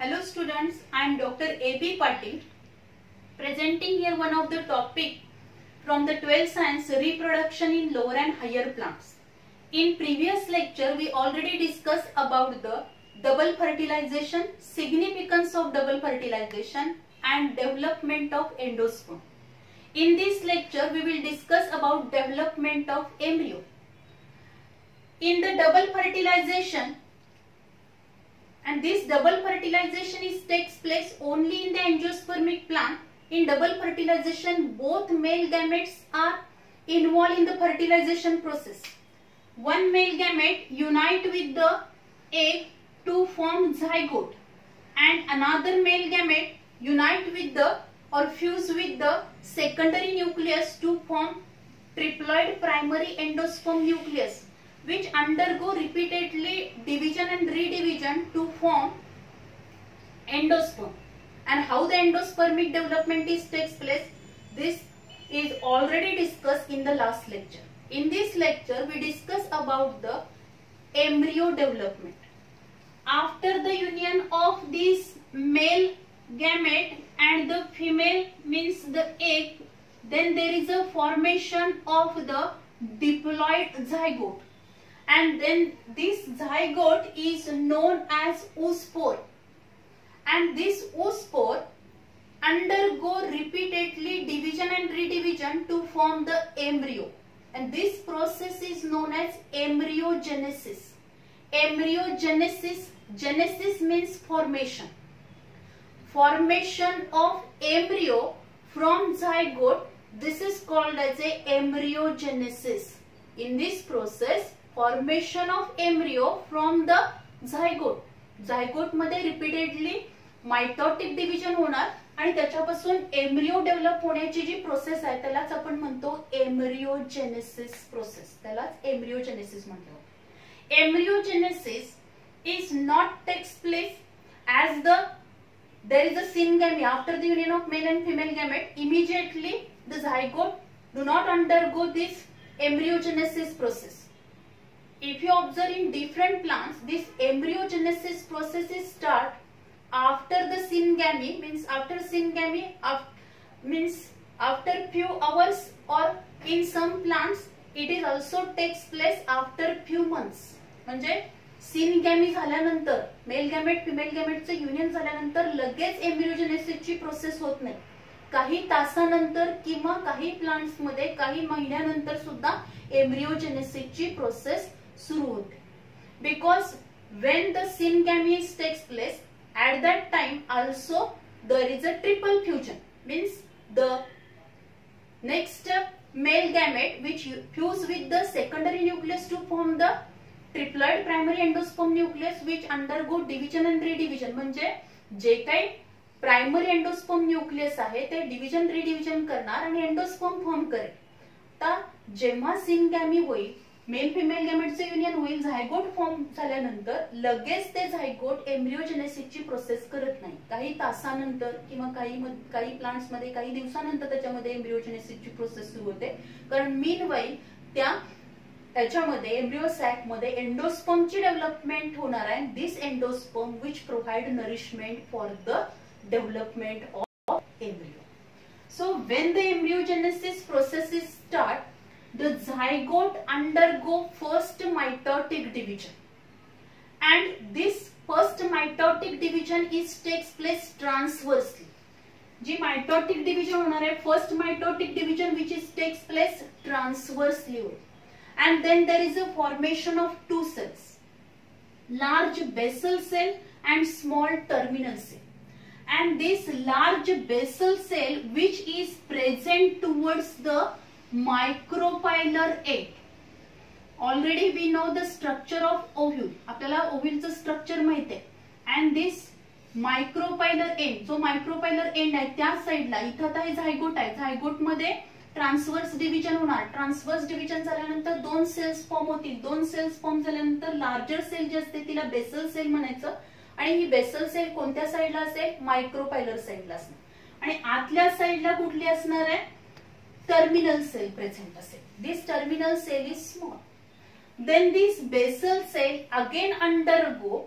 Hello students, I am Dr. A.B. Patil, presenting here one of the topic from the 12th science, reproduction in lower and higher plants. In previous lecture, we already discussed about the double fertilization, significance of double fertilization and development of endosperm. In this lecture, we will discuss about development of embryo. In the double fertilization, and this double fertilization takes place only in the angiospermic plant. In double fertilization, both male gametes are involved in the fertilization process. One male gamete unite with the egg to form zygote, and another male gamete unite with the or fuse with the secondary nucleus to form triploid primary endosperm nucleus, which undergo repeatedly division and redivision to form endosperm. And how the endospermic development takes place, this is already discussed in the last lecture. In this lecture, we discuss about the embryo development. After the union of this male gamete and the female means the egg, then there is a formation of the diploid zygote. And then this zygote is known as oospore, and this oospore undergo repeatedly division and redivision to form the embryo, and this process is known as embryogenesis. Embryogenesis, genesis means formation. Formation of embryo from zygote, this is called as a embryogenesis. In this process, formation of embryo from the zygote. Zygote मध्ये repeatedly mitotic division होणार आणि त्याच्यापासून embryo develop होण्याची जी process आहे त्यालाच आपण म्हणतो embryogenesis process. त्यालाच एम्ब्रियोजेनेसिस म्हणतो. Embryogenesis is not takes place as there is a syngamy after the union of male and female gamete. Immediately the zygote do not undergo this embryogenesis process. If you observe in different plants, this embryogenesis process is start after the syngamy, means after syngamy, means after few hours, or in some plants it is also takes place after few months. म्हणजे सिनगॅमी झाल्यानंतर mail gamete female गॅमेटचं union झाल्यानंतर लगेच एम्ब्रियोजेनेसिसची process होत नाही. काही तासानंतर किंवा काही प्लांट्स मध्ये काही महिन्यानंतर सुद्धा एम्ब्रियोजेनेसिसची प्रोसेस सुरू होते. Because when the syngamy takes place, at that time also there is a triple fusion, means the next male gamete which fuse with the secondary nucleus to form the triploid primary endosperm nucleus which undergo division and redivision. म्हणजे जे काही primary endosperm nucleus आहे ते division रिडिव्हिजन करणार आणि endosperm form करेल. आता जेव्हा सिनगॅमी होईल, मेल फिमेल गॅमेटचे युनियन होईल, झायगोट फॉर्म झाल्यानंतर लगेच ते झायगोट एम्ब्रियोजेनेसिसची प्रोसेस करत नाही. काही तासानंतर किंवा काही प्लांट्स मध्ये काही दिवसानंतर त्याच्यामध्ये एम्ब्रियोजेनेसिसची प्रोसेस सुरू होते. कारण मीनवाईल त्याच्यामध्ये एम्ब्रियो सॅक मध्ये एंडोस्पर्मची डेव्हलपमेंट होणार आहे. This endosperm which provide nourishment for the development of embryo. So when the embryogenesis process is start, the zygote undergo first mitotic division, and this first mitotic division takes place transversely. G mitotic division होणार आहे, first mitotic division which takes place transversely, and then there is a formation of two cells, large basal cell and small terminal cell. And this large basal cell which is present towards the micropylar egg. Already we know the structure of ovule. आपल्याला ओव्ह्यूलचं structure माहिती आहे. And this micropylar end, जो micropylar end आहे त्या साइडला इथं आता हे झायगोट आहे. झायगोट मध्ये ट्रान्सवर्स डिव्हिजन होणार. ट्रान्सवर्स डिव्हिजन झाल्यानंतर दोन सेल्स फॉर्म होतील. दोन सेल्स फॉर्म झाल्यानंतर लार्जर सेल जी असते तिला बेसल सेल म्हणायचं, आणि ही बेसल सेल कोणत्या साइडला असेल, मायक्रोपायलर साइडला असणार. आणि आतल्या साइडला कुठली असणार आहे, टर्मिनल सेल प्रेझेंट असेल. This terminal cell is small. Then this basal cell again undergo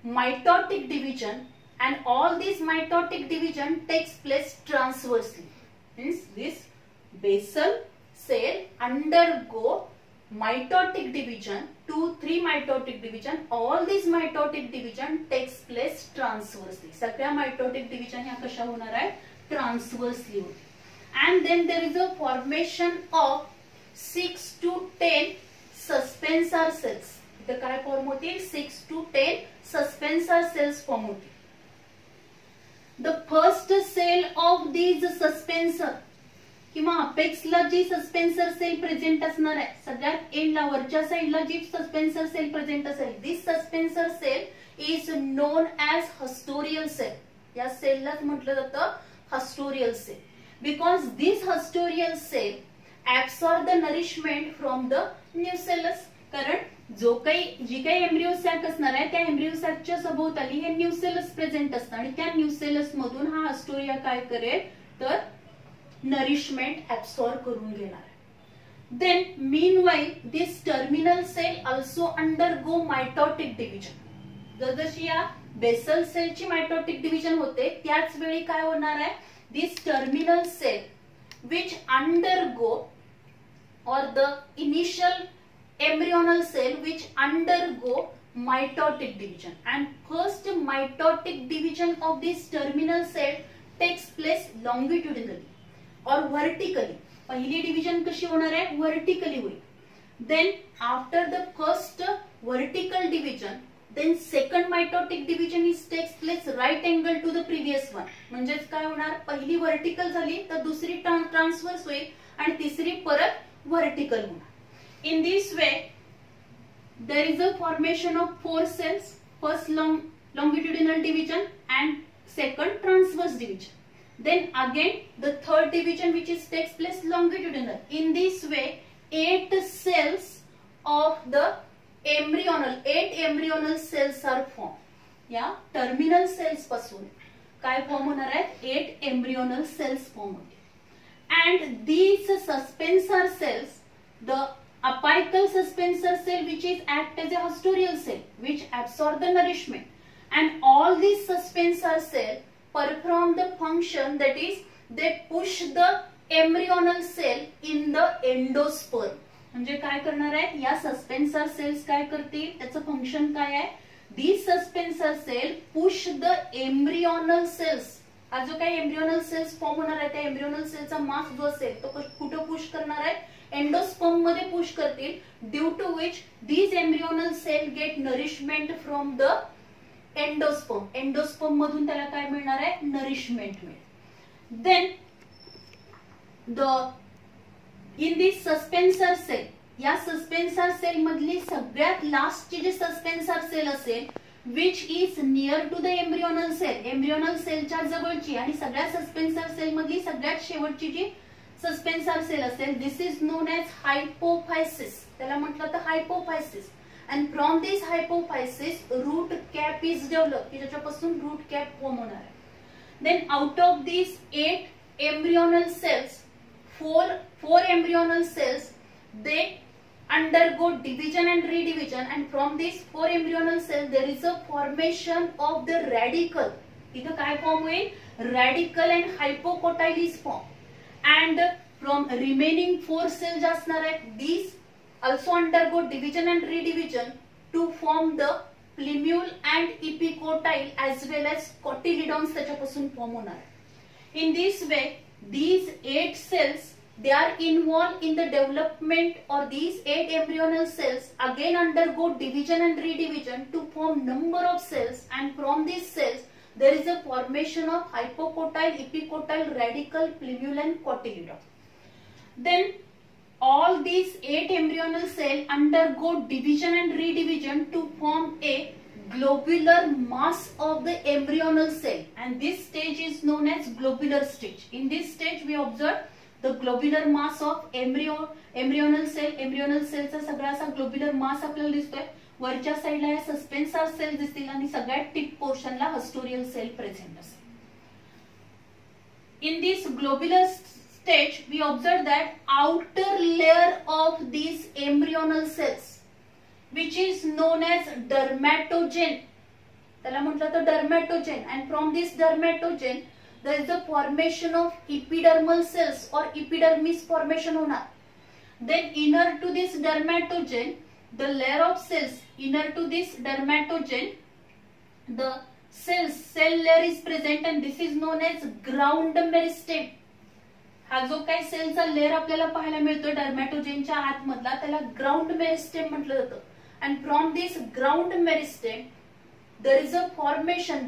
mitotic division and all this mitotic division takes place transversely. Means this basal cell undergo mitotic division, 2-3 mitotic division. All this mitotic division takes place transversely. सगळ्या mitotic division ह्या कशा होणार आहे? Transversely होते. And then there is a formation of 6 to 10 suspensor cells. इथं काय form होतील? 6 to 10 suspensor cells form होतील. The first cell of these suspensor किंवा अपेक्सला जी सस्पेन्सर सेल प्रेझेंट असणार आहे, सगळ्यात एंडला वरच्या साईडला जी सस्पेन्सर सेल प्रेझेंट असेल, this suspensor cell is known as haustorial cell. या सेललाच म्हटलं जातं haustorial cell, because this haustorial cell absorb the nourishment from the nucellus. कारण जी काही एम्ब्रिओ सॅक असणार आहे त्या एम्ब्रिओ सॅकच्या सभोवताली हे न्यूसेलस प्रेझेंट असतं आणि त्या न्यूसेलस मधून हा हस्टोरिया काय करेल तर नरिशमेंट ऍब्सॉर्ब करून घेणार. Then meanwhile this terminal cell also undergo mitotic division. जसजशी या बेसल सेलची मायटोटिक डिव्हिजन होते त्याच वेळी काय होणार आहे, this terminal cell which undergo or the initial embryonal cell which undergo mitotic division, and first mitotic division of this terminal cell takes place longitudinally or vertically. पहिली डिव्हिजन कशी होणार आहे? वर्टिकली होईल. Then after the first vertical division, then second mitotic division is takes place right angle to the previous one. म्हणजेच काय होणार, पहिली vertical झाली तर दुसरी ट्रान्सवर्स होईल आणि तिसरी परत vertical होणार. In this way there is a formation of 4 cells, first longitudinal division and second transverse division. Then again the third division which is takes place longitudinal. In this way 8 cells of the eight embryonal cells are formed. या terminal cells पासून काय form होणार आहेत? 8 embryonal cells form होतील. And these suspensor cells, the apical suspensor cell which is act as a hostorial cell which absorb the nourishment, and all these suspensor cell perform the function that is they push the embryonal cell in the endosperm. म्हणजे काय करणार आहेत या suspensor cells काय करतील, त्याचं function काय आहे? These suspensor cell push the embryonal cells. हा जो काही एम्ब्रियोनल सेल्स फॉर्म होणार आहे त्या एम्ब्रियोनल सेलचा मास जो असेल तो कुठे पुश करणार आहे? एंडोस्पर्म मध्ये पुश करतील, due to which these embryonal cell get nourishment from the endosperm. Endosperm मधून त्याला काय मिळणार आहे? नरिशमेंट मिळेल. Then in this suspensor cell, या सस्पेन्सर सेल मधली सगळ्यात लास्टची जी सस्पेन्सर सेल असेल which is near to the embryonal cell, embryonal सेलच्या जवळची आणि सगळ्या सस्पेन्सर सेल मधली सगळ्यात शेवटची जी सस्पेन्सर सेल असेल, this is known as hypophysis. त्याला म्हटलं तर hypophysis. And from this hypophysis root cap is develop, की ज्याच्यापासून रूट कॅप फॉर्म होणार आहे. Then out of this 8 embryonal cells, 4 embryonal cells they undergo division and redivision, and from these 4 embryonal cells there is a formation of the radicle. इथं काय form होईल? radicle and hypocotyl is formed, and from remaining 4 cells जे असणार आहेत these also undergo division and redivision to form the plumule and epicotyl as well as cotyledons त्याच्यापासून form होणार आहे. In this way these 8 cells they are involved in the development, or these 8 embryonal cells again undergo division and redivision to form number of cells, and from these cells there is a formation of hypocotyl, epicotyl, radicle, plumule and cotyledon. Then all these 8 embryonal cells undergo division and redivision to form a globular mass of the embryonal cell, and this stage is known as globular stage. In this stage we observe the globular mass of embryonal cell. embryonal cellचा सगळा असा globular मास आपल्याला दिसतोय. वरच्या साईडला या suspensor sale दिसतील आणि सगळ्यात टिप पोर्शनला हस्टोरियल सेल प्रेझेंट असेल. In this globular stage we observe that outer layer of these embryonal cells which is known as dermatogen. त्याला म्हटलं तर dermatogen. And from this dermatogen there is a formation of epidermal cells or epidermis formation होणार. Then inner to this dermatogen, the layer of cells inner to this dermatogen, the cell layer is present and this is known as ground meristem. हा जो काही सेलचा layer आपल्याला पाहायला मिळतो डर्मॅटोजेनच्या आतमधला त्याला ground meristem म्हटलं जातं. And from this ground meristem there is a formation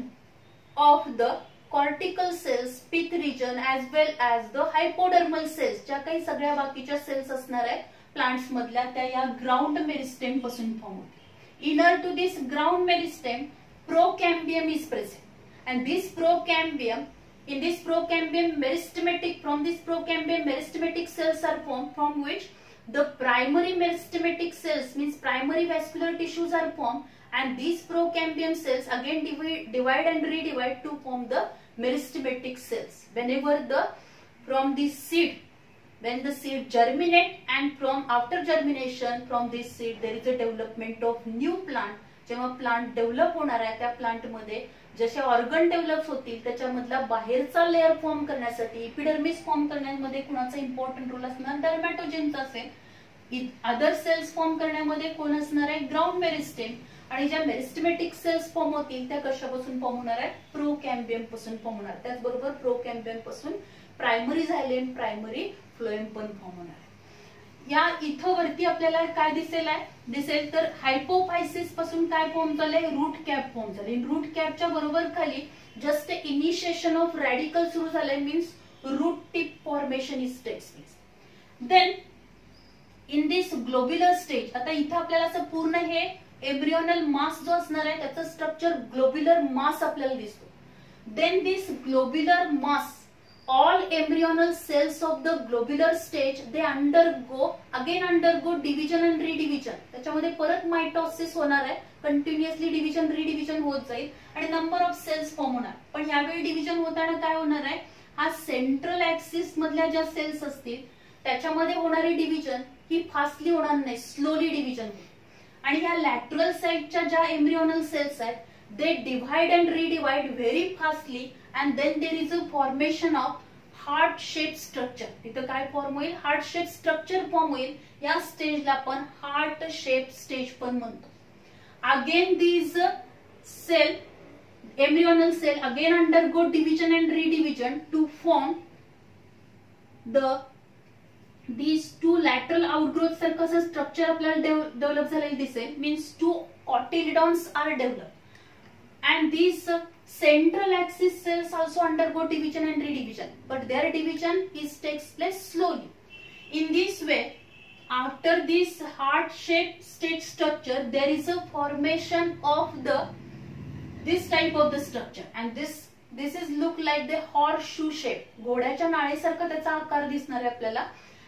of the cortical cells, pith region as well as the hypodermal cells. ज्या काही सगळ्या बाकीच्या सेल्स असणार आहेत प्लांट्स मधल्या त्या या ग्राउंड मेरिस्टेम पासून फॉर्म होते. Inner to this ground meristem procambium is present and this procambium, in this procambium meristematic, from this procambium meristematic cells are formed, from which the primary meristematic cells means primary vascular tissues are formed, and these procambium cells again divide and redivide to form the meristematic cells. Whenever from the seed, when the seed germinate and from after germination from this seed there is a development of new plant. जेव्हा plant develop होणार आहे त्या plant मध्ये जसे organ develop होतील त्याच्यामधला बाहेरचा layer form करण्यासाठी इपिडर्मिस फॉर्म करण्यामध्ये कुणाचा इम्पॉर्टंट रोल असणार, डर्मॅटोजेनचा असेल. अदर सेल्स फॉर्म करण्यामध्ये कोण असणार आहे, ग्राउंड मेरिस्टेम. आणि ज्या मेरिस्टेमॅटिक सेल्स फॉर्म होतील त्या कशापासून फॉर्म होणार आहेत, प्रोकॅम्बियम पासून फॉर्म होणार. त्याचबरोबर प्रोकॅम्बियम पासून प्रायमरी झायलेम, प्रायमरी फ्लोएम पण फॉर्म होणार. या इथं वरती आपल्याला काय दिसेल तर हायपोफायसिस पासून काय फॉर्म झालंय, रूट कॅप फॉर्म झाले. रूट कॅपच्या बरोबर खाली जस्ट इनिशिएशन ऑफ रॅडिकल सुरू झालंय, means root tip formation is takes place. Then in this globular stage, आता इथं आपल्याला असं पूर्ण हे एम्ब्रियोनल मास जो असणार आहे त्याचं स्ट्रक्चर ग्लोब्युलर मास आपल्याला दिसतो. Then this globular mass, all embryonal cells of the globular stage they undergo division and redivision. त्याच्यामध्ये परत मायटोसिस होणार आहे, कंटिन्युअसली डिव्हिजन रिडिव्हिजन होत जाईल आणि नंबर ऑफ सेल्स फॉर्म होणार. पण यावेळी डिव्हिजन होताना काय होणार आहे, हा सेंट्रल ऍक्सिस मधल्या ज्या सेल्स असतील त्याच्यामध्ये होणारी डिव्हिजन ही फास्टली होणार नाही, स्लोली डिव्हिजन होईल. आणि या लॅटरल साइडच्या ज्या एम्ब्रियोनल सेल्स आहेत they divide and redivide very fastly and then there is a formation of heart shaped structure. इथं काय फॉर्म होईल, हार्ट शेप स्ट्रक्चर फॉर्म होईल. या स्टेजला आपण हार्ट शेप स्टेज पण म्हणतो. Again these cell, embryonal cell again undergo division and redivision to form these two lateral outgrowth सारखं स्ट्रक्चर आपल्याला डेव्हलप झालेलं दिसेल, means two cotyledons are develop. And these central axis cells also undergo division and redivision, but their division takes place slowly. In this way, after this heart-shaped stage structure, there is a formation of this type of the structure, and this is look like the horseshoe shape. घोड्याच्या नाळेसारखा त्याचा आकार दिसणार आहे आपल्याला.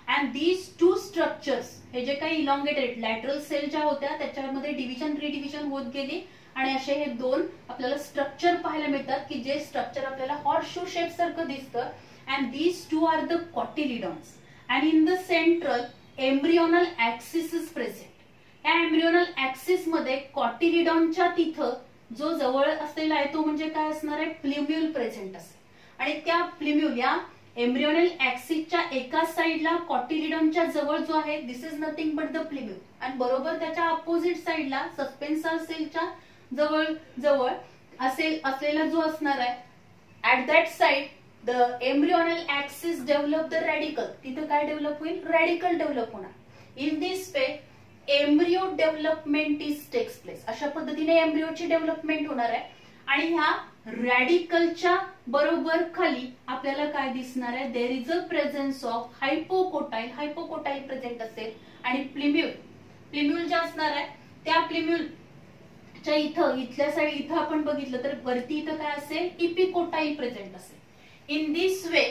And these two structures, हे जे काही elongated lateral cell ज्या होत्या त्याच्यामध्ये डिव्हिजन रिडिव्हिजन होत गेली आणि असे हे दोन आपल्याला स्ट्रक्चर पाहायला मिळतात की जे स्ट्रक्चर आपल्याला हॉर्सशू शेप सारखं दिसतं. And these two are the cotyledons and in the central embryonal axis is present. या एम्ब्रियोनल ऍक्सिस मध्ये कॉटिलिडॉनच्या तिथं जो जवळ असलेला आहे तो म्हणजे काय असणार आहे, प्लिम्यूल प्रेझेंट असेल. आणि त्या प्लिम्यूल या एम्ब्रियोनल ऍक्सिसच्या एका साइडला कॉटिलिडॉनच्या जवळ जो आहे this is nothing but the प्लिम्यूल. आणि बरोबर त्याच्या अपोजिट साइडला सस्पेन्सर सेलच्या जवळ असलेला जो असणार आहे at that side the embryonal axis develop the radicle. तिथं काय डेव्हलप होईल, रॅडिकल डेव्हलप होणार. In this way embryo development is takes place. अशा पद्धतीने एम्ब्रियोची डेव्हलपमेंट होणार आहे. आणि ह्या रॅडिकलच्या बरोबर खाली आपल्याला काय दिसणार आहे, there is a presence of hypocotyl present असेल. आणि प्लिम्यूल जे असणार आहे त्या प्लिम्यूल इथल्या साइड इथं आपण बघितलं तर वरती इथं काय असेल, इपिकोटाईल प्रेझेंट असेल. In this way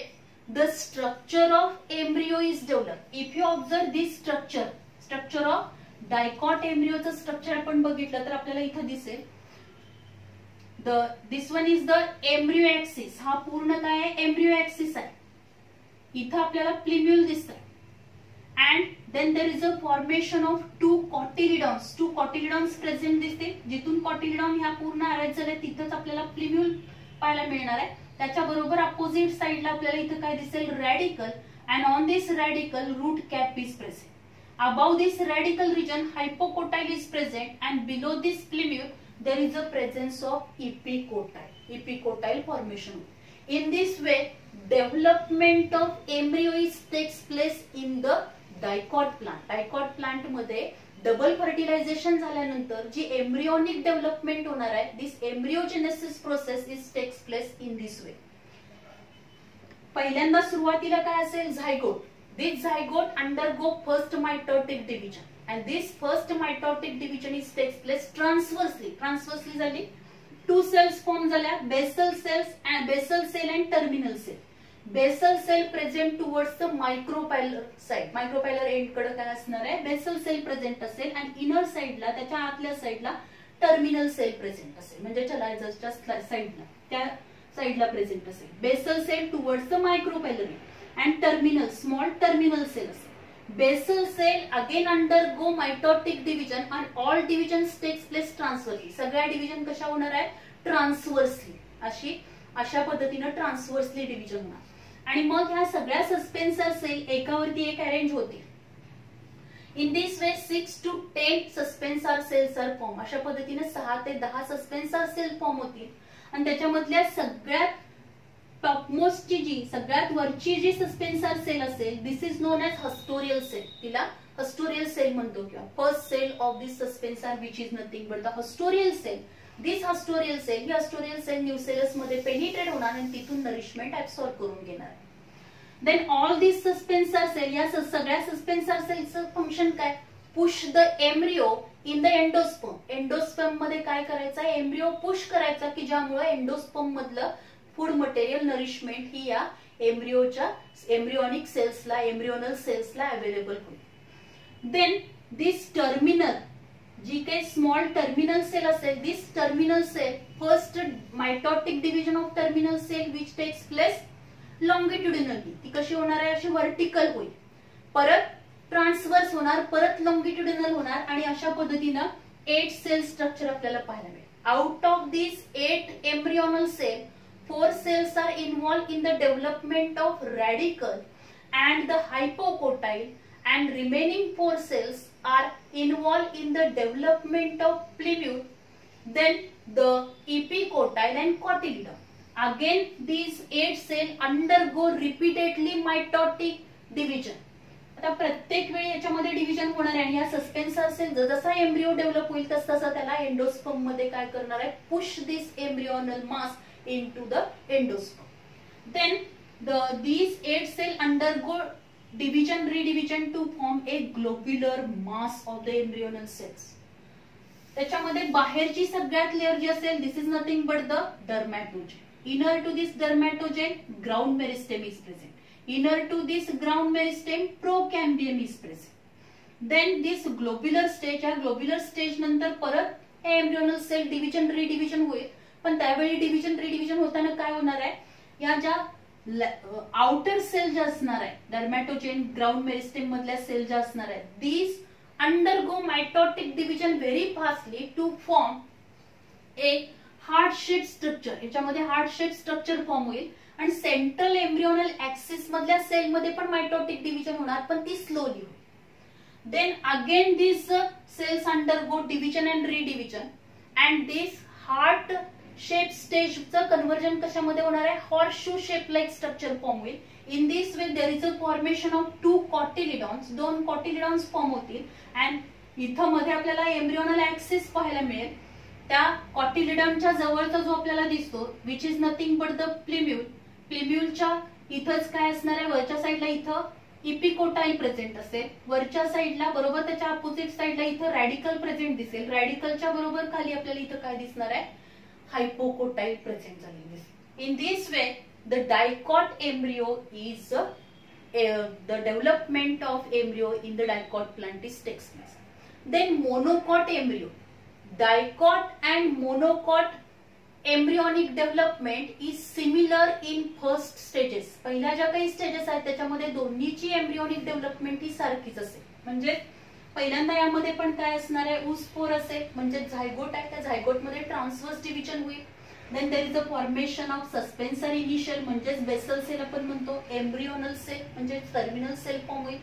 the structure of embryo is develop. If you observe this structure of dicot एम्ब्रियोचं स्ट्रक्चर आपण बघितलं तर आपल्याला इथं दिसेल this one is the embryo axis. हा पूर्ण काय आहे, एम्ब्रियो ऍक्सिस आहे. इथं आपल्याला प्लिम्यूल दिसतंय and then there is a formation of two cotyledons present दिसते. जिथून cotyledon ह्या पूर्ण अरेंज झाले तिथेच आपल्याला प्लिम्यूल पाहायला मिळणार आहे. त्याच्या बरोबर अपोजिट साइडला आपल्याला इथे काय दिसेल, radical, and on this radical root cap is present. Above this radical region hypocotyle is present and below this plumule there is a presence of epicotyle formation. In this way development of embryo takes place in the dicot plant. Dicot plant मध्ये double fertilization झाल्यानंतर जी embryonic development होणार आहे, this embryogenesis process is takes place in this way. पहिल्यांदा सुरुवातीला काय असेल, zygote. This zygote undergo first mitotic division and this first mitotic division is takes place transversally झाली. टू सेल्स फॉर्म झाल्या, basal cell and terminal cell. Basal cell present towards the micropylar side. Micropylar end कडे काय असणार आहे, Basel cell present असेल आणि inner साइडला त्याच्या आतल्या साइडला टर्मिनल सेल प्रेझेंट असेल, म्हणजे चलायजच्या साइडला त्या साइडला प्रेझेंट असेल. Basal cell towards the micropylar and terminal small terminal cell असेल. Basal cell again undergo mitotic division and all divisions takes place transversally. सगळ्या डिव्हिजन कशा होणार आहे, ट्रान्सवर्सली. अशा पद्धतीने ट्रान्सवर्सली डिव्हिजन होणार आणि मग ह्या सगळ्या सस्पेन्सर सेल एकावरती एक अरेंज होतील. In this way 6 to 10 suspensor cells are form. अशा पद्धतीने 6 ते 10 सस्पेन्सर सेल फॉर्म होतील आणि त्याच्यामधल्या सगळ्यात टॉपमोस्टची जी सगळ्यात वरची जी सस्पेन्सर सेल असेल, this is known as haustorial cell. तिला हस्टोरियल सेल म्हणतो किंवा first cell of this suspensor which is nothing but the haustorial cell. This haustorial cell, ही हस्टोरियल सेल न्यूसेलस मध्ये पेनिट्रेट होणार आणि तिथून नरिशमेंट ऍब्सॉर्ब करून घेणार. Then all this suspensor cell, या सगळ्या सस्पेन्सर सेलचं फंक्शन काय, push the embryo in the endosperm. Endosperm मध्ये काय करायचं, एम्ब्रियो पुश करायचा की ज्यामुळे एंडोस्पर्म मधलं फूड मटेरियल नरिशमेंट ही या एम्ब्रियोनिक सेल्सला, एम्ब्रियोनल सेल्सला अवेलेबल होईल. देन दिस टर्मिनल, जी काही स्मॉल टर्मिनल सेल असेल, this terminal cell first mitotic division of terminal cell which takes place longitudinally. ती कशी होणार आहे, अशी व्हर्टिकल होईल, परत ट्रान्सवर्स होणार, परत लॉंगिट्युडिनल होणार आणि अशा पद्धतीनं 8 सेल स्ट्रक्चर आपल्याला पाहायला मिळेल. Out of this 8 embryonal cell 4 cells are involved in the development of radicle and the hypocotyle, and remaining 4 cells are involved in the development of plumule, then the epicotyle and cotyledon. Again these 8 cells undergo repeatedly mitotic division. आता प्रत्येक वेळी याच्यामध्ये division होणार आहे आणि या suspensor sale जसा embryo develop होईल तसं त्याला एंडोस्पर्म मध्ये काय करणार आहे, push this embryonal mass into the endosperm. Then these 8 cells undergo redivision to form a globular mass of the embryonal cells. त्याच्यामध्ये बाहेरची सगळ्यात लेअर जी असेल, this is nothing but the dermatogen. Inner to this dermatogen ground meristem is present. Inner to this ground meristem procambium is present. Then this globular stage, या globular stage नंतर परत embryonal sale रिडिव्हिजन होईल. पण त्यावेळी रिडिव्हिजन होताना काय होणार आहे, या ज्या आउटर सेल ज्या असणार आहे, डर्मॅटोजेन ग्राउंड मेरिस्टेम मधल्या सेल ज्या असणार आहेत, these undergo mitotic division very fastly to form a heart shape structure. याच्यामध्ये हार्ट शेप स्ट्रक्चर फॉर्म होईल आणि सेंट्रल एम्ब्रियोनल ऍक्सिस मधल्या सेल मध्ये पण मायटोटिक डिव्हिजन होणार, पण ती स्लोली होईल. Then again this cells undergo division and redivision and this heart shape स्टेजचं कन्व्हर्जन कशामध्ये होणार आहे, horseshoe shape like structure form होईल. In this way there is a formation of 2 cotyledons. 2 cotyledons form होतील अँड इथं मध्ये आपल्याला एम्ब्रियोनल ऍक्सिस पाहायला मिळेल. त्या कॉटिलिडॉनच्या जवळचा जो आपल्याला दिसतो which is nothing but the plumule. प्लिम्यूलच्या इथंच काय असणार आहे, वरच्या साईडला इथं इपिकोटाईल प्रेझेंट असेल, वरच्या साईडला बरोबर त्याच्या अपोजिट साईडला इथं रॅडिकल प्रेझेंट दिसेल. रॅडिकलच्या बरोबर खाली आपल्याला इथं काय दिसणार आहे, hypocotyle present झालेली. In this way the dicot embryo is the development of embryo in the dicot plant is takes place. Then monocot embryo. Dicot and monocot embryonic development is similar in first stages. पहिल्या ज्या काही stages आहेत त्याच्यामध्ये दोन्हीची embryonic development ही सारखीच असेल. म्हणजे पहिल्यांदा यामध्ये पण काय असणार आहे, ऊसपोर असेल म्हणजे झायगोट आहे, त्या झायगोटमध्ये ट्रान्सवर्स डिव्हिजन होईल. Then there is a formation of suspensor initial म्हणजेच बेसल सेल आपण म्हणतो, एम्ब्रियोनल सेल म्हणजे टर्मिनल सेल फॉर्म होईल.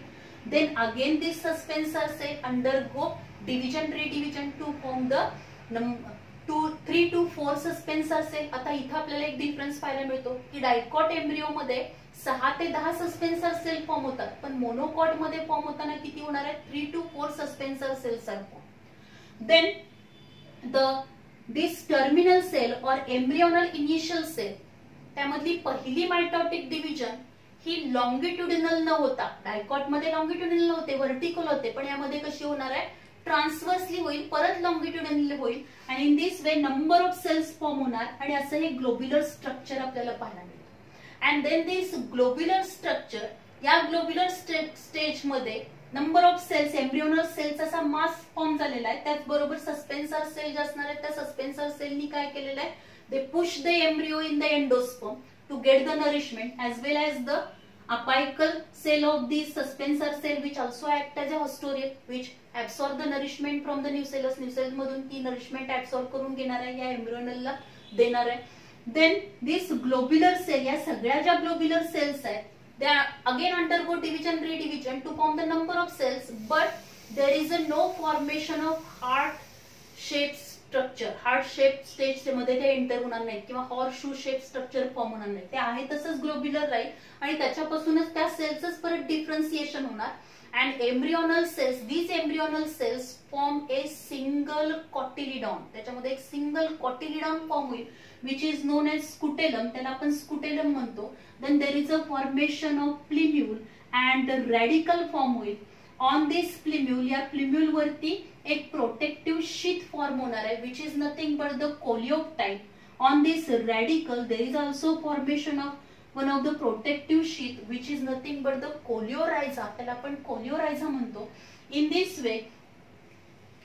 Then again this suspensor cell undergo division redivision to form the 3 to 4 suspensor cell. आता इथं आपल्याला एक डिफरन्स पाहायला मिळतो की डायकॉट एम्ब्रिओ मध्ये 6 ते 10 सस्पेन्सर सेल फॉर्म होतात, पण मोनोकॉट मध्ये फॉर्म होताना किती होणार आहे, 3 to 4 suspensor cells are form. Then this terminal cell और एम्ब्रियोनल इनिशियल सेल त्यामधली पहिली मायटोटिक डिव्हिजन ही लॉंगिट्युडिनल न होता, डायकॉट मध्ये लॉंगिट्युडिनल नव्हते, व्हर्टिकल होते, पण यामध्ये कशी होणार आहे, ट्रान्सवर्सली होईल, परत लॉंगिट्युडिनली होईल. आणि in this way number of cells form होणार आणि असं हे ग्लोब्युलर स्ट्रक्चर आपल्याला पाहायला मिळतं. And then this globular structure, या ग्लोब्युलर स्टेज मध्ये number of cells, embryonal cells असा मास फॉर्म झालेला आहे. त्याचबरोबर सस्पेन्सर सेल जे असणार आहेत त्या सस्पेन्सर सेलनी काय केलेलं आहे, they push the embryo in the endosperm to get the nourishment as well as the apical cell of the suspensor cell which also act as a hostorial which absorb the nourishment from the nucellus. nucellus मधून ती nourishment absorb करून घेणार आहे, या एम्ब्रियोनलला देणार आहे. Then this globular sale, या सगळ्या ज्या ग्लोब्युलर सेल्स आहेत they again undergo division redivision to form the number of cells, but there is a no formation of heart shaped structure. Heart shape stage मध्ये ते एंटर होणार नाही किंवा horse shoe shape structure form होणार नाही, ते आहे तसंच ग्लोब्युलर राहील आणि त्याच्यापासूनच त्या सेल्सच परत डिफरन्सिएशन होणार. And embryonal cells, these embryonal cells form a single cotyledon, त्याच्यामध्ये एक सिंगल कॉटिलिडॉन फॉर्म होईल which is known as scutellum, त्याला आपण स्कुटेलम म्हणतो. Then there is a formation of plumule and radicle form होईल. ऑन दिस प्लिम्यूल, या plumule वरती एक प्रोटेक्टिव्ह शीथ फॉर्म होणार आहे which is nothing but the coleoptile. On this radicle there is also formation of one of the protective sheath which is nothing but the coleorhiza, त्याला आपण coleorhiza म्हणतो. In this way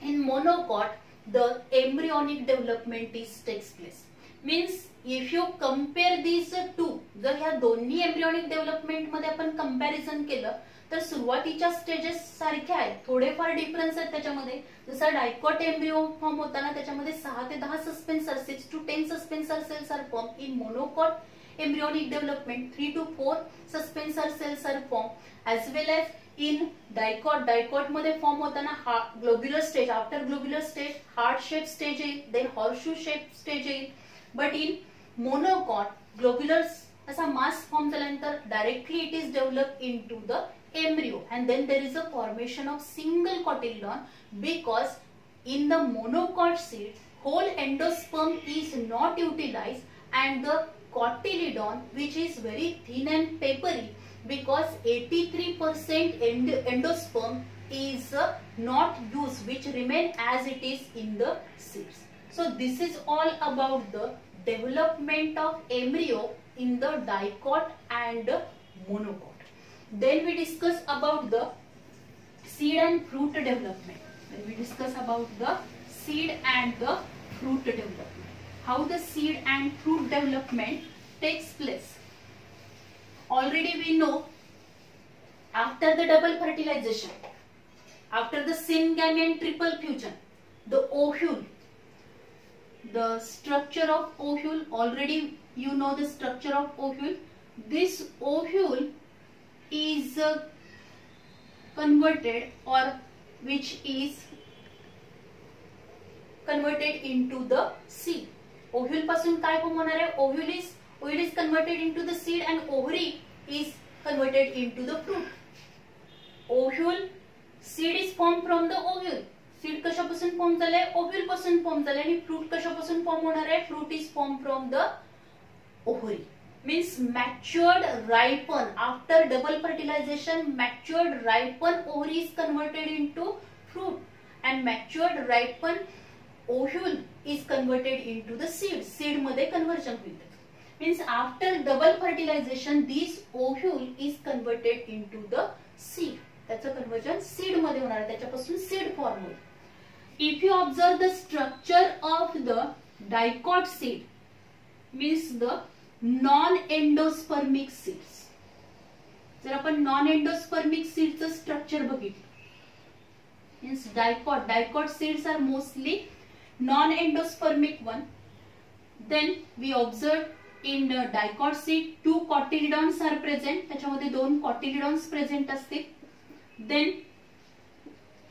in monocot the embryonic development is takes place. Means if you compare this to, जर ह्या दोन्ही embryonic development मध्ये आपण comparison केलं तर सुरुवातीच्या स्टेजेस सारख्या आहेत, थोडेफार डिफरन्स आहेत त्याच्यामध्ये. जसा डायकॉट एम्ब्रिओ फॉर्म होताना त्याच्यामध्ये 6 ते 10 suspensor, 6 to 10 suspensor cells are form. In monocot embryonic development 3 to 4 suspensor cells are form. As well as in dicot मध्ये फॉर्म होताना globular stage, after globular stage heart shape stage येईल, देन horseshoe shape stage येईल. But in monocot globular असा mass form झाल्यानंतर directly it is develop in to the embryo, and then there is a formation of single cotyledon because in the monocot seed whole endosperm is not utilized and the cotyledon which is very thin and papery because 83% endosperm is not used which remain as it is in the seeds. So this is all about the development of embryo in the dicot and monocot. Then we discuss about the seed and fruit development. Then we discuss about the seed and the fruit development. How the seed and fruit development takes place. Already we know after the double fertilization, after the syngamy and triple fusion, the ovule, the structure of ovule, already you know the structure of ovule. This ovule is converted or which is converted into the seed. Ovule पासून काय form होणार आहे, ovule is converted into the seed and ovary is converted into the fruit. Ovule seed is formed from the ovule. Seed कशापासून form झालंय, ovule पासून form झालंय. आणि fruit कशापासून फॉर्म होणार आहे, fruit is form from the ovary. means matured ripen after double fertilization, matured ripen ovary is converted into fruit and matured ripen ovule is converted into the seed. seed मध्ये conversion होईल. means after double fertilization this ovule is converted into the seed. त्याचं conversion seed मध्ये होणार आहे, त्याच्यापासून seed form होईल. if you observe the structure of the dicot seed, means the non endospermic seeds. जर आपण नॉन एंडोस्पर्मिक सीडचं structure बघितलं, means dicot seeds are mostly non endospermic one. Then we observe in dicot seed 2 cotyledons are present. त्याच्यामध्ये 2 cotyledons present असतील. Then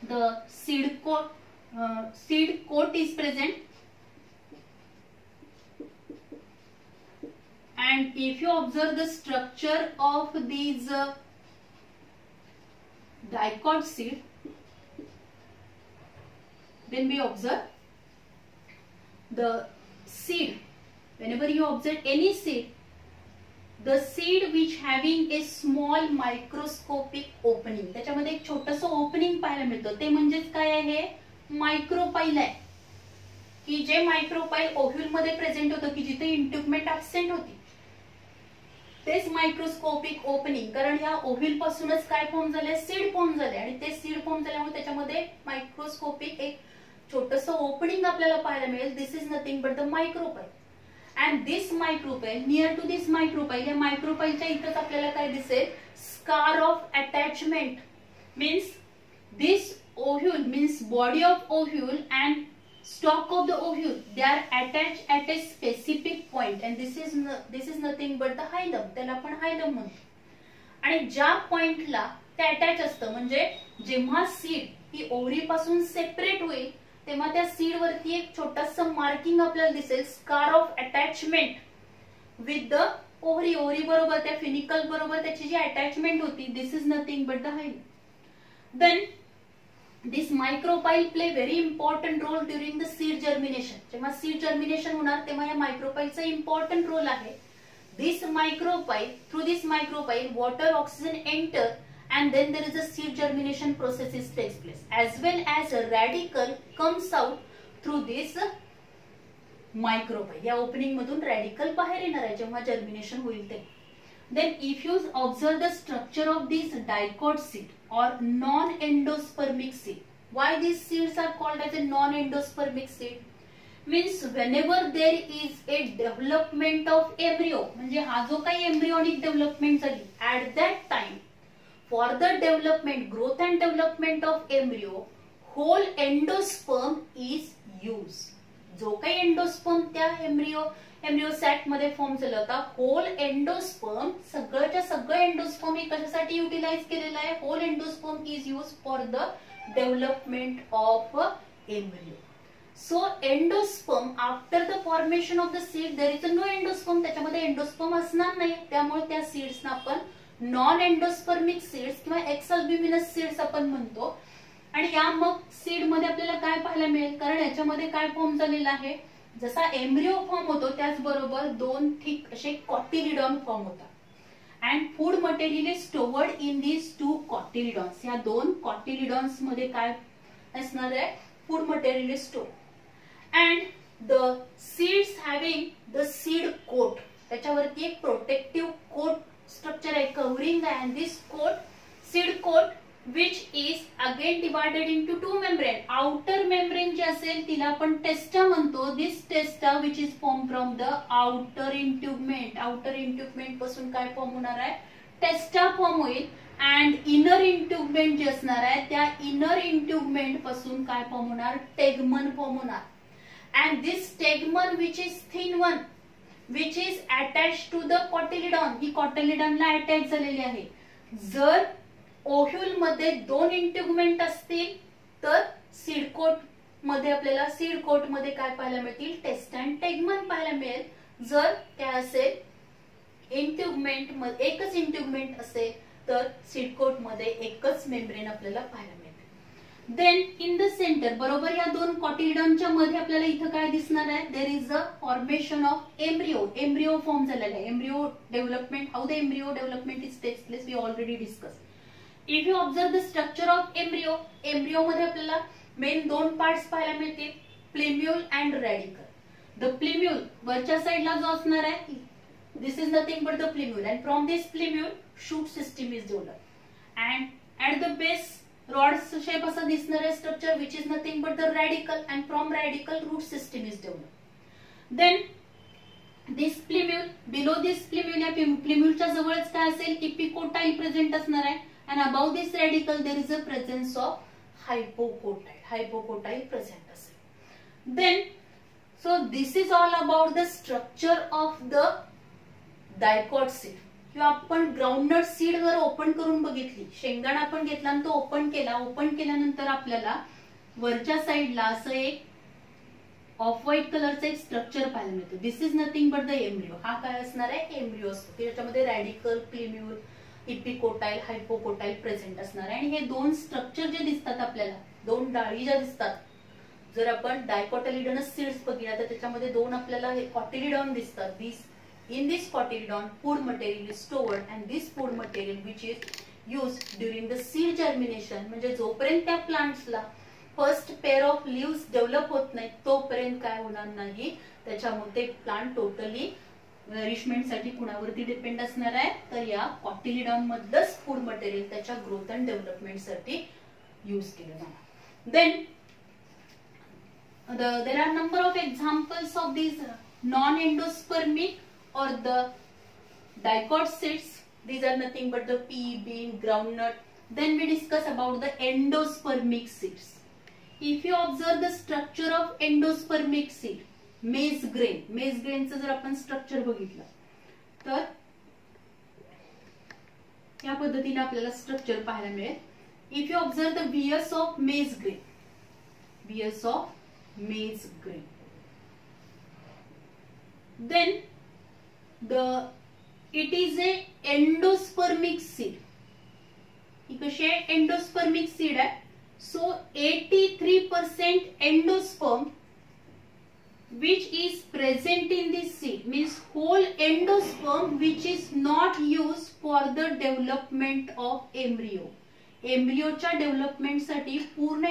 the seed coat is present. And if you observe the structure of these dicot seed, then we observe the seed. Whenever you observe any seed, the seed which having a small microscopic opening, त्याच्यामध्ये एक छोटंसं opening पाहायला मिळतं. ते म्हणजेच काय आहे, मायक्रोपाईल आहे. की जे मायक्रोपाईल ओव्ह्यूल मध्ये प्रेझेंट होतं, की जिथे इंट्युगमेंट ऍब्सेंट होती, तेच मायक्रोस्कोपिक ओपनिंग. कारण या ओव्ह्यूल पासूनच काय फॉर्म झाले, सीड फॉर्म झाले. आणि ते सीड फॉर्म झाल्यामुळे त्याच्यामध्ये मायक्रोस्कोपिक एक छोटंसं ओपनिंग आपल्याला पाहायला मिळेल. This is nothing but the micropyle. And this micropyle, near to this micropyle, या मायक्रोपाईलच्या इथंच आपल्याला काय दिसेल, scar of attachment. Means this ovule means body of ovule and stalk of the ovule, they are attached at a specific point, and this is nothing but the hilum. त्याला आपण हायलम म्हणतो. आणि ज्या पॉइंटला ते अटॅच असतं, म्हणजे जेव्हा सीड ही ओव्हरी पासून सेपरेट होईल, तेव्हा त्या सीड वरती एक छोटंसं मार्किंग आपल्याला दिसेल, scar of attachment with the ovary. Ovary बरोबर त्या फिनिकल बरोबर त्याची जी अटॅचमेंट होती, this is nothing but the hilum. Then this micropyle play very important role during the seed germination. जेव्हा seed germination होणार तेव्हा या मायक्रोपाईलचा इम्पॉर्टंट रोल आहे. This micropyle, through this micropyle, water, oxygen enter, and then there is a seed germination process takes place, as well as a radicle comes out through this micropyle. या opening मधून radical बाहेर येणार आहे जेव्हा germination होईल ते. Then if you observe the structure of these dicot seed or non-endospermic seed, why these seeds are called as a non-endospermic seed? Means whenever there is a development of embryo, म्हणजे हा जो काही embryonic development झाली, at that time for the development, growth and development of embryo, whole endosperm is used. जो काही endosperm त्या embryo sack मध्ये form झाला होता, होल एंडोस्पर्म, सगळ्याच्या सगळं एंडोस्पर्म हे कशासाठी युटिलाइज केलेलं आहे, whole endosperm is use for the development of embryo. So endosperm after the formation of the seed there is no endosperm, त्याच्यामध्ये एंडोस्पर्म असणार नाही. त्यामुळे त्या सीड्सना आपण नॉन एंडोस्पर्मिक सीड्स किंवा एक्सअल्ब्युमिनस सीड्स आपण म्हणतो. आणि या मग सीड मध्ये आपल्याला काय पाहायला मिळेल, कारण याच्यामध्ये काय फॉर्म झालेला आहे, जसा एम्ब्रियो फॉर्म होतो त्याचबरोबर 2 थिक असे कॉटिलिडॉन फॉर्म होतात. And food material is stored in these 2 cotyledons. या 2 कॉटिलिडॉन्स मध्ये काय असणार आहे, food material is stored. And the seeds having the seed coat, त्याच्यावरती एक प्रोटेक्टिव्ह कोट स्ट्रक्चर आहे, कव्हरिंग आहे. And this coat, seed coat, which is again divided into 2 membrane. Outer membrane जे असेल तिला आपण टेस्टा म्हणतो. This testa which is formed from the outer integument. Outer integument पासून काय फॉर्म होणार आहे, टेस्टा फॉर्म होईल. and inner integument जे असणार आहे त्या inner integument पासून काय फॉर्म होणार, टेगमन फॉर्म होणार. and this tegmen which is thin one which is attached to the cotyledon, he cotyledon ला अटॅच झालेली आहे. जर ओव्ह्यूल मध्ये 2 इंटिग्युमेंट असतील तर सीड कोट मध्ये आपल्याला सीड कोट मध्ये काय पाहायला मिळतील, टेस्टा अँड टेगमन पाहायला मिळेल. जर काय असेल इंटिग्युमेंट मध्ये एकच इंटिग्युमेंट असेल तर सीड कोट मध्ये एकच मेम्ब्रेन आपल्याला पाहायला मिळेल. देन इन द सेंटर, बरोबर या 2 कॉटिलिडॉनच्या मध्ये आपल्याला इथं काय दिसणार आहे, there is a formation of embryo. Embryo form झालेला आहे. Embryo development, how the embryo development is takes place, we already discuss. If you observe the structure of embryo, embryo मध्ये आपल्याला मेन 2 पार्ट्स पाहायला मिळतील, plumule and radicle. The plumule वरच्या साइडला जो असणार आहे, this is nothing but the plumule. And from this plumule shoot system is develop. And at the base rod shape असा दिसणार आहे structure which is nothing but the radicle. And from radicle root system is develop. Then this plumule, below this plumule, या प्लिम्यूलच्या जवळच काय असेल, epicotyl present असणार आहे. And about this radicle there is a presence of hypocotyl, hypocotyl present असेल. Then so this is all about the structure of the dicot seed. किंवा आपण ग्राउंडनट सीड जर ओपन करून बघितली, शेंगदाणा आपण घेतला आणि तो ओपन केला, ओपन केल्यानंतर आपल्याला वरच्या साईडला असं एक ऑफ व्हाईट कलरचं एक स्ट्रक्चर पाहायला मिळतं. This is nothing but the embryo. हा काय असणार आहे, एम्ब्रिओ असतो. त्याच्यामध्ये radicle, plumule, epicotyl, hypocotyl present असणार आहे. आणि हे दोन स्ट्रक्चर जे दिसतात आपल्याला, दोन डाळी ज्या दिसतात, जर आपण डायकोटिलिडोनस सीड्स बघितला तर त्याच्यामध्ये दोन आपल्याला कॉटिलिडॉन दिसतात. In this cotyledon, food material is stored, and this food material which is used during the seed germination, म्हणजे जोपर्यंत त्या प्लांट्सला first pair of leaves develop होत नाही तोपर्यंत काय होणार नाही, त्याच्यामध्ये प्लांट टोटली नरिशमेंट साठी कुणावरती डिपेंड असणार आहे, तर या कॉटिलिडॉन मधलंच फूड मटेरियल त्याच्या ग्रोथ अँड डेव्हलपमेंट साठी यूज केलं जाणार. Then there are number of examples of these non-endospermic or the dicot seeds. These are nothing but the pea, bean, groundnut. Then we discuss about the endospermic seeds. If you observe the structure of endospermic seed, maize grain चं जर आपण structure बघितलं तर या पद्धतीने आपल्याला structure पाहायला मिळेल. If you observe the vias of maize grain, then it is a endospermic seed. ही कशी आहे, एंडोस्पर्मिक सीड आहे. So 83% endosperm which is present in this seed means whole endosperm which is not used for the development of embryo. एम्ब्रियोच्या development साठी पूर्ण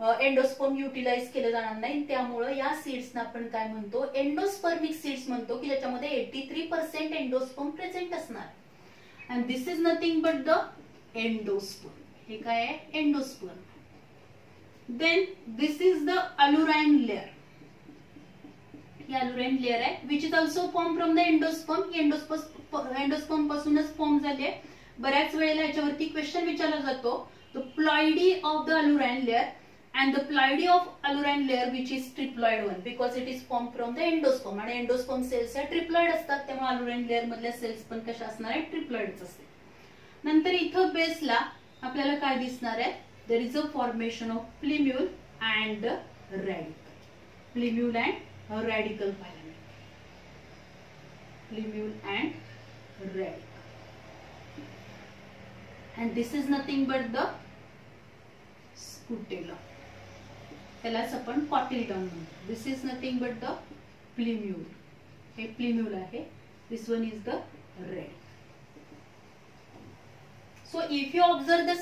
endosperm utilise केलं जाणार नाही. त्यामुळे या सीड्सना आपण काय म्हणतो, एंडोस्पर्मिक सीड्स म्हणतो, की ज्याच्यामध्ये 83% एंडोस्पर्म प्रेझेंट असणार. And this is nothing but the endosperm. हे काय आहे, endosperm. Then this is the aleurone layer. ही अलुराइन लेअर आहे which is also form from the endosperm. ही एंडोस्पर्म पासूनच फॉर्म झाली आहे. बऱ्याच वेळेला याच्यावरती क्वेश्चन विचारला जातो, the ploidy of the aleurone layer and the ploidy of alurine layer which is triploid one because it is formed from the endosperm. आणि endosperm cells या triploid असतात, त्यामुळे alurine layer मधल्या सेल्स पण कशा असणार आहेत, ट्रिप्लॉइडच असते. नंतर इथं बेसला आपल्याला काय दिसणार आहे, there is a formation of plumule and radicle. Plumule and radicle पाहायला मिळेल. Plumule and radicle. And this is nothing but the scutellum. त्यालाच आपण कॉटिलिडॉन म्हणतो. This is nothing but the plumule. हे प्लिम्यूल आहे. This one is the red. So if you observe the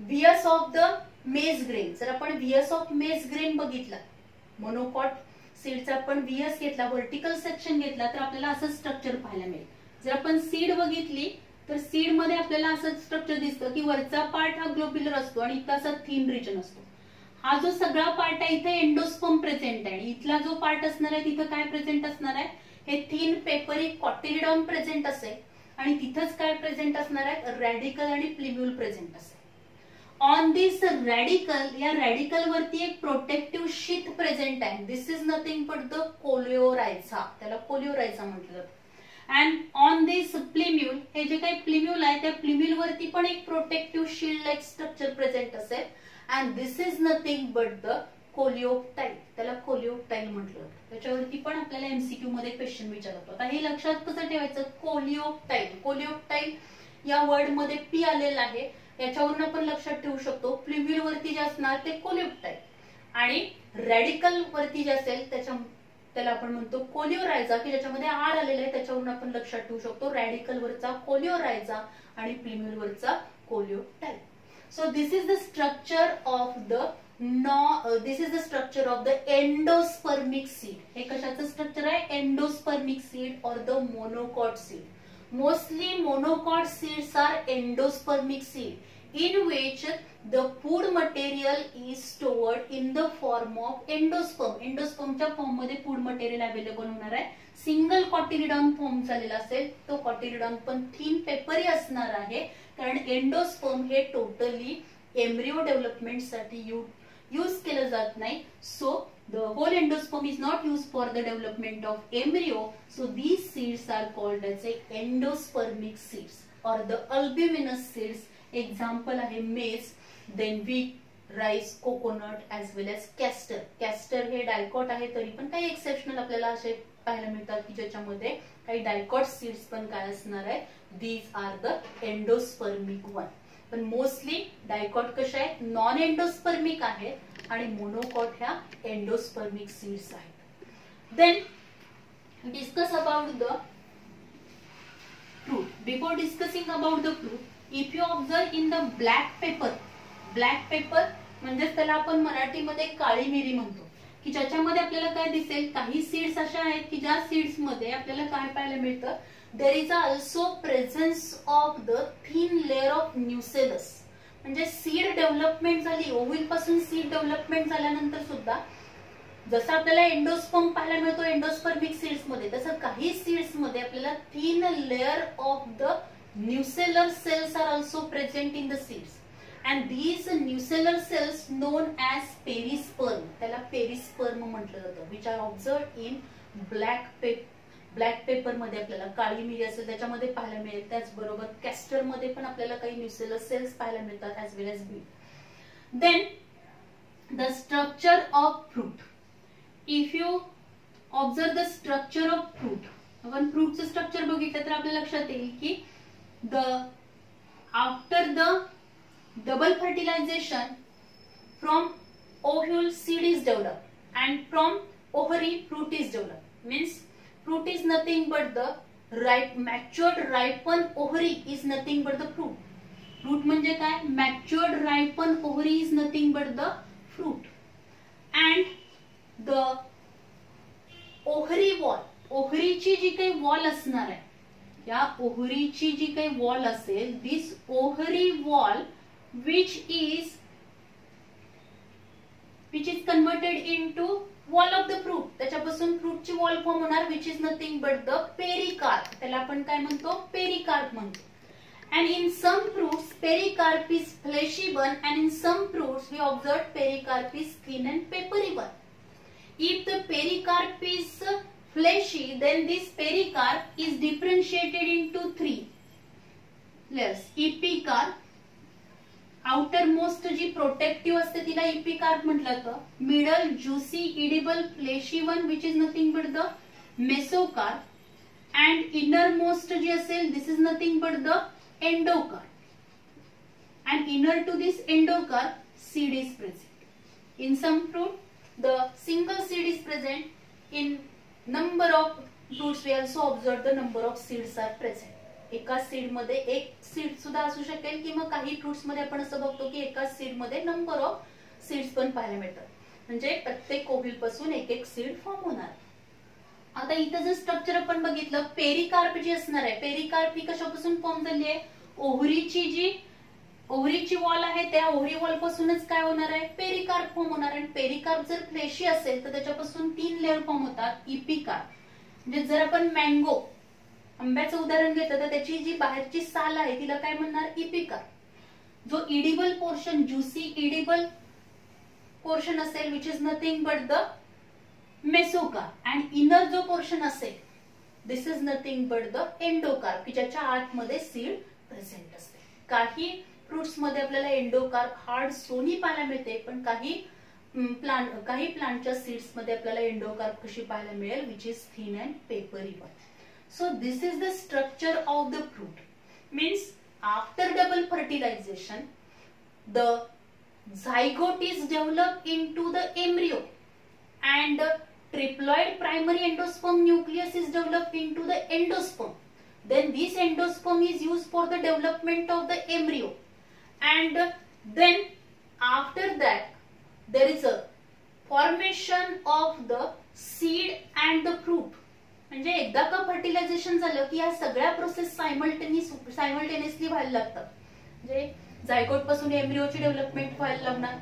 VS of the maize grain, जर आपण VS of maize grain बघितला, monocot सीडचा आपण व्हियस घेतला, व्हर्टिकल सेक्शन घेतला, तर आपल्याला असं स्ट्रक्चर पाहायला मिळेल. जर आपण सीड बघितली तर सीड मध्ये आपल्याला असं स्ट्रक्चर दिसतं की वरचा पार्ट हा ग्लोब्युलर असतो आणि इथं असा थिन रिजन असतो. हा जो सगळा पार्ट आहे इथे एंडोस्पर्म प्रेझेंट आहे. इथला जो पार्ट असणार आहे तिथं काय प्रेझेंट असणार आहे, हे थिन पेपरी कॉटिलिडॉन प्रेझेंट असेल आणि तिथंच काय प्रेझेंट असणार आहे, रॅडिकल आणि प्लिम्यूल प्रेझेंट असेल. ऑन दिस रॅडिकल, या रॅडिकल वरती एक प्रोटेक्टिव्ह शीथ प्रेझेंट आहे. This is nothing but the coleorhiza. त्याला कोलिओरायझा म्हटलं जातं. अँड ऑन दिस प्लिम्यूल, हे जे काही प्लिम्यूल आहे त्या प्लिम्यूल वरती पण एक protective shield like structure present असेल. And this is nothing but the coleoptile. त्याला कोलिओप्टाइल म्हटलं जातं. त्याच्यावरती पण आपल्याला एमसीक्यू मध्ये क्वेश्चन विचारतो. आता हे लक्षात कसं ठेवायचं, कोलिओप्टाइल. कोलिओप्टाइल या वर्ड मध्ये पी आलेला आहे, याच्यावरून आपण लक्षात ठेवू शकतो. प्लिम्यूल वरती जे असणार ते कोलिओप्टाइल आणि रॅडिकल वरती जे असेल त्याला आपण म्हणतो कोलिओरायझा, की ज्याच्यामध्ये आर आलेला आहे, त्याच्यावरून आपण लक्षात ठेवू शकतो रॅडिकल वरचा कोलिओरायझा आणि प्लिम्यूल वरचा कोलिओप्टाइल. So this is the structure of the endospermic seed. हे कशाचं स्ट्रक्चर आहे, एंडोस्पर्मिक सीड और the monocot seed. Mostly monocot seeds are endospermic seed. in which the food material is stored in the form of endosperm. एंडोस्पर्मच्या form मध्ये food material available होणार आहे. Single cotyledon form झालेला असेल तो cotyledon पण thin peppery असणार आहे, कारण एंडोस्पर्म हे टोटली एम्ब्रियो डेव्हलपमेंट साठी यूज केलं जात नाही. So the whole endosperm is not used for the development of embryo. So these seeds are called as a endospermic seeds or the albuminous seeds. Example आहे maize, then wheat, rice, coconut as well as castor. Castor हे dicot आहे, तरी पण काही exceptional आपल्याला असे पाहायला मिळतात की ज्याच्यामध्ये काही डायकॉट सीड्स पण काय असणार आहे. These are the endospermic one. पण मोस्टली डायकॉट कशा आहेत, नॉन एंडोस्पर्मिक आहेत आणि मोनोकॉट ह्या एंडोस्पर्मिक सीड्स आहेत. Then discuss about the fruit. Before discussing about the fruit, if you observe in the black paper म्हणजे त्याला आपण मराठीमध्ये काळी मिरी म्हणतो, की ज्याच्यामध्ये आपल्याला काय दिसेल, काही सीड्स अशा आहेत की ज्या सीड्स मध्ये आपल्याला काय पाहायला मिळतं, there is also presence of the thin layer of nucellus. म्हणजे सीड डेव्हलपमेंट झाली, ओव्हिल पासून सीड डेव्हलपमेंट झाल्यानंतर सुद्धा जसं आपल्याला एंडोस्पर्म पाहायला मिळतो एंडोस्पर्मिक सीड्स मध्ये, तसं काही सीड्स मध्ये आपल्याला thin layer of the nucellar cells are also present in the seeds. And these nucellar cells known as perisperm, त्याला पेरिस्पर्म म्हटलं जातं, which are observe in black paper मध्ये आपल्याला काळी मिरी असेल त्याच्यामध्ये पाहायला मिळेल. त्याचबरोबर कॅस्टर मध्ये पण आपल्याला काही न्यूसेलर सेल्स पाहायला मिळतात as well as beat. Then the structure of fruit. If you observe the structure of fruit, आपण फ्रूटचं स्ट्रक्चर बघितलं तर आपल्या लक्षात येईल की after the double fertilization from ovule seed is develop and from ovary fruit is develop. Means fruit is nothing but the matured ripened ovary is nothing but the fruit. Fruit म्हणजे काय, matured ripened ovary is nothing but the fruit. And the ovary wall, ओव्हरीची जी काही wall असणार आहे, या ओव्हरीची जी काही wall असेल, this ovary wall which is converted into wall of the fruit, त्याच्यापासून फ्रूटची वॉल फॉर्म होणार which is nothing but the pericarp, त्याला आपण काय म्हणतो, पेरिकार्प म्हणतो. And in some fruits pericarp is fleshy one and in some fruits we observe pericarp is thin and papery one. If the pericarp is fleshy, then this pericarp is differentiated into 3 layers. Epicarp, outermost जी protective असते तिला epicarp म्हटलं जातं. Middle juicy edible fleshy one which is nothing but the mesocarp. And innermost जी असेल this is nothing but the endocarp. And inner to this endocarp seed is present. In some fruit the single seed is present. In number of fruits we also observe the number of seeds are present. एका seed मध्ये एक seed सुद्धा असू शकेल किंवा काही fruits मध्ये आपण असं बघतो की एका सीड मध्ये नंबर ऑफ सीड्स पण पाहायला मिळतात, म्हणजे प्रत्येक ओव्हिल पासून एक एक सीड फॉर्म होणार. आता इथं जर स्ट्रक्चर आपण बघितलं, पेरिकार्प जी असणार आहे, पेरिकार्प ही कशापासून फॉर्म झाली आहे, ओव्हरीची वॉल आहे त्या ओव्हरी वॉल पासूनच काय होणार आहे, पेरिकार्प फॉर्म होणार. आणि पेरिकार्प जर फ्लेशी असेल तर त्याच्यापासून 3 लेअर फॉर्म होतात. इपिकार्प म्हणजे जर आपण मँगो आंब्याचं उदाहरण घेतलं तर त्याची जी बाहेरची साल आहे तिला काय म्हणणार, इपिकार्प. जो edible portion, juicy edible portion असेल which is nothing but the mesocarp. And inner जो पोर्शन असेल this is nothing but the endocarp, की ज्याच्या आतमध्ये सीड प्रेझेंट असते. काही फ्रुट्स मध्ये आपल्याला एंडोकार्प हार्ड सोनी पाहायला मिळते, पण काही प्लांटच्या सीड्स मध्ये आपल्याला एंडोकार्प कशी पाहायला मिळेल, which is thin and papery one. So this is the structure of the fruit. Means after double fertilization, the zygote is developed into the embryo, and triploid primary endosperm nucleus is developed into the endosperm. Then this endosperm is used for the development of the embryo, and then after that there is a formation of the seed and the fruit. म्हणजे एकदा का fertilisation झालं की या सगळ्या process simultaneously व्हायला लागतात. म्हणजे झायगोट पासून एम्ब्रिओची डेव्हलपमेंट व्हायला लागणार.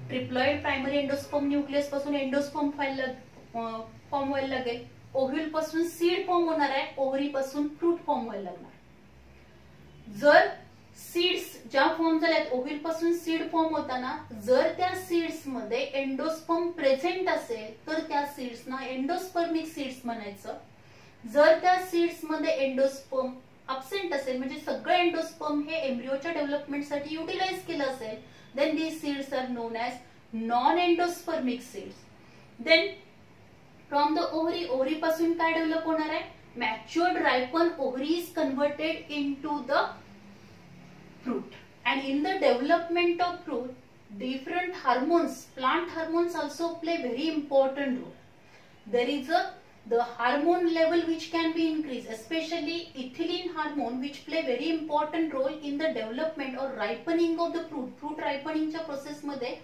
ट्रिप्लॉइड प्रायमरी एंडोस्पर्म न्यूक्लियस पासून एंडोस्पर्म फॉर्म व्हायला लागेल. ओव्ह्यूल पासून सीड फॉर्म होणार आहे. ओव्हरी पासून फ्रूट फॉर्म व्हायला लागणार. जर सीड्स ज्या फॉर्म झाल्यात, ओव्ह्यूल पासून सीड फॉर्म होताना जर त्या सीड्स मध्ये एंडोस्पर्म प्रेझेंट असेल तर त्या सीड्सना एंडोस्पर्मिक सीड्स म्हणायचं. जर त्या सीड्स मध्ये एंडोस्पर्म अब्सेंट असेल म्हणजे सगळं एंडोस्पर्म हे एम्ब्रिओच्या डेव्हलपमेंटसाठी युटिलाइज केलं असेल, then these seeds are known as non endospermic seeds. Then from the ovary, ovary पासून काय डेव्हलप होणार आहे? Matured ripen ovary is converted into the fruit, and in the development of fruit different hormones, plant hormones also play very important role. There is the hormone level which can be increased, especially ethylene hormone which play very important role in the development or ripening of the fruit ripening च्या process मध्ये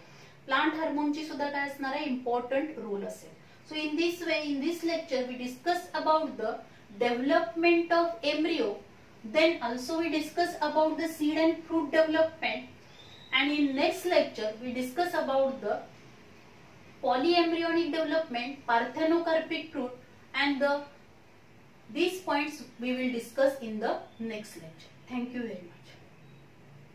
plant hormone ची सुद्धा काय असणार आहे? important role असेल. So in this way, in this lecture we discussed about the development of embryo. Then also we discuss about the seed and fruit development, and in next lecture we discuss about the polyembryonic development, parthenocarpic fruit, and these points we will discuss in the next lecture. Thank you very much.